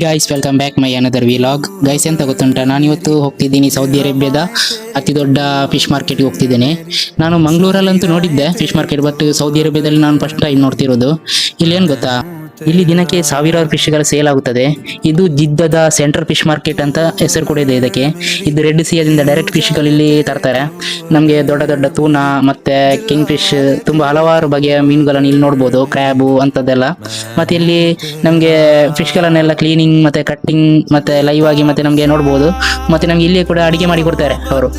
Guys welcome back my another vlog. Guys ಎಂತ ಗೊತ್ತುಂಟ, ನಾನು ಇವತ್ತು ಹೋಗ್ತಿದ್ದೀನಿ ಸೌದಿ ಅರೇಬಿಯಾದ ಅತಿ ದೊಡ್ಡ ಫಿಶ್ ಮಾರ್ಕೆಟ್ಗೆ ಹೋಗ್ತಿದ್ದೇನೆ. ನಾನು ಮಂಗಳೂರಲ್ಲಂತೂ ನೋಡಿದ್ದೆ ಫಿಶ್ ಮಾರ್ಕೆಟ್, ಬಟ್ ಸೌದಿ ಅರೇಬಿಯಾದಲ್ಲಿ ನಾನು ಫಸ್ಟ್ ಟೈಮ್ ನೋಡ್ತಿರೋದು. ಇಲ್ಲಿ ಏನು ಗೊತ್ತಾ, ಇಲ್ಲಿ ದಿನಕ್ಕೆ ಸಾವಿರಾರು ಫಿಶ್ಗಳ ಸೇಲ್ ಆಗುತ್ತದೆ. ಇದು ಜಿದ್ದದ ಸೆಂಟ್ರಲ್ ಫಿಶ್ ಮಾರ್ಕೆಟ್ ಅಂತ ಹೆಸರು ಕೂಡ ಇದೆ ಇದಕ್ಕೆ. ಇದು ರೆಡ್ ಸಿಯಾದಿಂದ ಡೈರೆಕ್ಟ್ ಫಿಶ್ಗಳು ಇಲ್ಲಿ ತರ್ತಾರೆ. ನಮಗೆ ದೊಡ್ಡ ದೊಡ್ಡ ತೂನಾ ಮತ್ತೆ ಕಿಂಗ್ ಫಿಶ್, ತುಂಬಾ ಹಲವಾರು ಬಗೆಯ ಮೀನುಗಳನ್ನು ಇಲ್ಲಿ ನೋಡ್ಬೋದು, ಕ್ರ್ಯಾಬು ಅಂತದ್ದೆಲ್ಲ. ಮತ್ತೆ ಇಲ್ಲಿ ನಮಗೆ ಫಿಶ್ಗಳನ್ನೆಲ್ಲ ಕ್ಲೀನಿಂಗ್ ಮತ್ತೆ ಕಟ್ಟಿಂಗ್ ಮತ್ತೆ ಲೈವ್ ಆಗಿ ಮತ್ತೆ ನಮಗೆ ನೋಡ್ಬೋದು. ಮತ್ತೆ ನಮ್ಗೆ ಇಲ್ಲಿ ಕೂಡ ಅಡಿಗೆ ಮಾಡಿ ಕೊಡ್ತಾರೆ ಅವರು.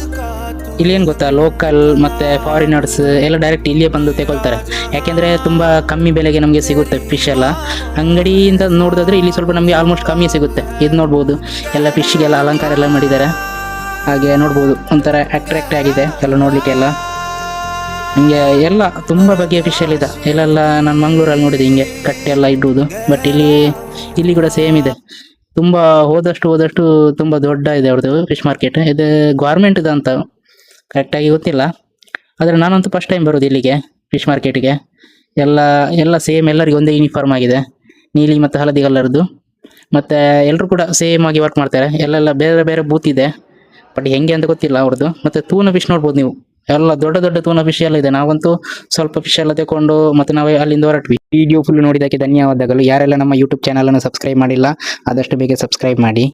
ಇಲ್ಲಿ ಏನು ಗೊತ್ತಾ, ಲೋಕಲ್ ಮತ್ತೆ ಫಾರಿನರ್ಸ್ ಎಲ್ಲ ಡೈರೆಕ್ಟ್ ಇಲ್ಲಿಯೇ ಬಂದು ತಗೊಳ್ತಾರೆ. ಯಾಕೆಂದ್ರೆ ತುಂಬಾ ಕಮ್ಮಿ ಬೆಲೆಗೆ ನಮಗೆ ಸಿಗುತ್ತೆ ಫಿಶ್ ಎಲ್ಲ. ಅಂಗಡಿಯಿಂದ ನೋಡಿದ್ರೆ ಇಲ್ಲಿ ಸ್ವಲ್ಪ ನಮಗೆ ಆಲ್ಮೋಸ್ಟ್ ಕಮ್ಮಿ ಸಿಗುತ್ತೆ. ಇದು ನೋಡ್ಬೋದು, ಎಲ್ಲ ಫಿಶ್ಗೆಲ್ಲ ಅಲಂಕಾರ ಎಲ್ಲ ಮಾಡಿದ್ದಾರೆ. ಹಾಗೆ ನೋಡ್ಬೋದು, ಒಂಥರ ಅಟ್ರಾಕ್ಟ್ ಆಗಿದೆ ಎಲ್ಲ ನೋಡ್ಲಿಕ್ಕೆ ಎಲ್ಲ. ಹಿಂಗೆ ಎಲ್ಲ ತುಂಬ ಬಗೆಯ ಫಿಶ್ ಎಲ್ಲ ಇದೆ. ಇಲ್ಲೆಲ್ಲ ನಾನು ಮಂಗಳೂರಲ್ಲಿ ನೋಡಿದೆ ಹಿಂಗೆ ಕಟ್ಟೆ ಎಲ್ಲ ಇಡುವುದು. ಬಟ್ ಇಲ್ಲಿ ಕೂಡ ಸೇಮ್ ಇದೆ. ತುಂಬ ಹೋದಷ್ಟು ತುಂಬ ದೊಡ್ಡ ಇದೆ ಅವ್ರದ್ದು ಫಿಶ್ ಮಾರ್ಕೆಟ್. ಇದು ಗೌರ್ಮೆಂಟ್ದು ಅಂತ ಕರೆಕ್ಟಾಗಿ ಗೊತ್ತಿಲ್ಲ, ಆದರೆ ನಾನಂತೂ ಫಸ್ಟ್ ಟೈಮ್ ಬರೋದು ಇಲ್ಲಿಗೆ ಫಿಶ್ ಮಾರ್ಕೆಟ್ಗೆ. ಎಲ್ಲ ಸೇಮ್, ಎಲ್ಲರಿಗೂ ಒಂದೇ ಯೂನಿಫಾರ್ಮ್ ಆಗಿದೆ, ನೀಲಿ ಮತ್ತು ಹಳದಿ ಕಲರ್ದು. ಮತ್ತು ಎಲ್ಲರೂ ಕೂಡ ಸೇಮ್ ಆಗಿ ವರ್ಕ್ ಮಾಡ್ತಾರೆ. ಎಲ್ಲೆಲ್ಲ ಬೇರೆ ಬೇರೆ ಬೂತ್ ಇದೆ, ಬಟ್ ಹೆಂಗೆ ಅಂತ ಗೊತ್ತಿಲ್ಲ ಅವ್ರದ್ದು. ಮತ್ತು ತೂನ ಫಿಶ್ ನೋಡ್ಬೋದು ನೀವು, ಎಲ್ಲ ದೊಡ್ಡ ದೊಡ್ಡ ತೂನ ಫಿಶ್ ಎಲ್ಲ ಇದೆ. ನಾವಂತೂ ಸ್ವಲ್ಪ ಫಿಶ್ ಎಲ್ಲ ತಗೊಂಡು ಮತ್ತೆ ನಾವು ಅಲ್ಲಿಂದ ಹೊರಟ್ವಿ. ವಿಡಿಯೋ ಫುಲ್ ನೋಡಿದ್ದಕ್ಕೆ ಧನ್ಯವಾದಗಳು. ಯಾರೆಲ್ಲ ನಮ್ಮ ಯೂಟ್ಯೂಬ್ ಚಾನಲನ್ನು ಸಬ್ಸ್ಕ್ರೈಬ್ ಮಾಡಿಲ್ಲ, ಆದಷ್ಟು ಬೇಗ ಸಬ್ಸ್ಕ್ರೈಬ್ ಮಾಡಿ.